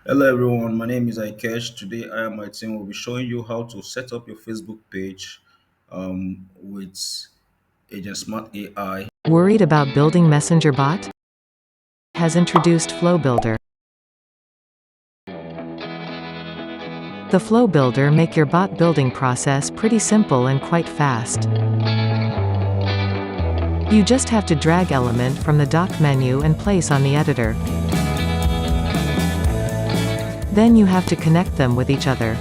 Hello everyone, my name is Aikesh. Today I and my team will be showing you how to set up your Facebook page with Agent Smart AI. Worried about building Messenger bot? Has introduced Flow Builder. The Flow Builder make your bot building process pretty simple and quite fast. You just have to drag element from the dock menu and place on the editor. Then you have to connect them with each other.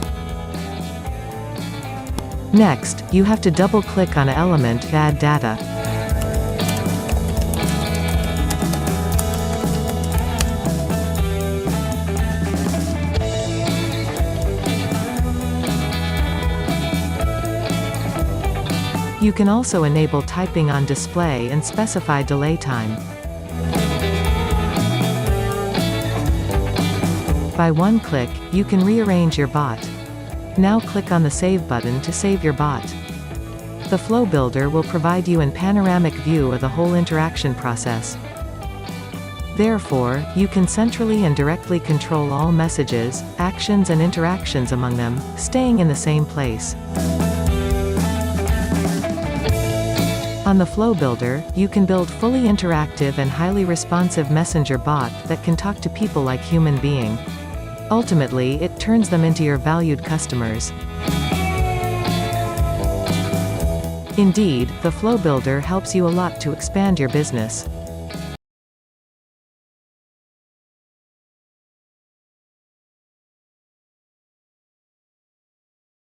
Next, you have to double-click on an element to add data. You can also enable typing on display and specify delay time. By one click, you can rearrange your bot. Now click on the Save button to save your bot. The Flow Builder will provide you an panoramic view of the whole interaction process. Therefore, you can centrally and directly control all messages, actions and interactions among them, staying in the same place. On the Flow Builder, you can build fully interactive and highly responsive messenger bot that can talk to people like human being. Ultimately, it turns them into your valued customers. Indeed, the Flow Builder helps you a lot to expand your business.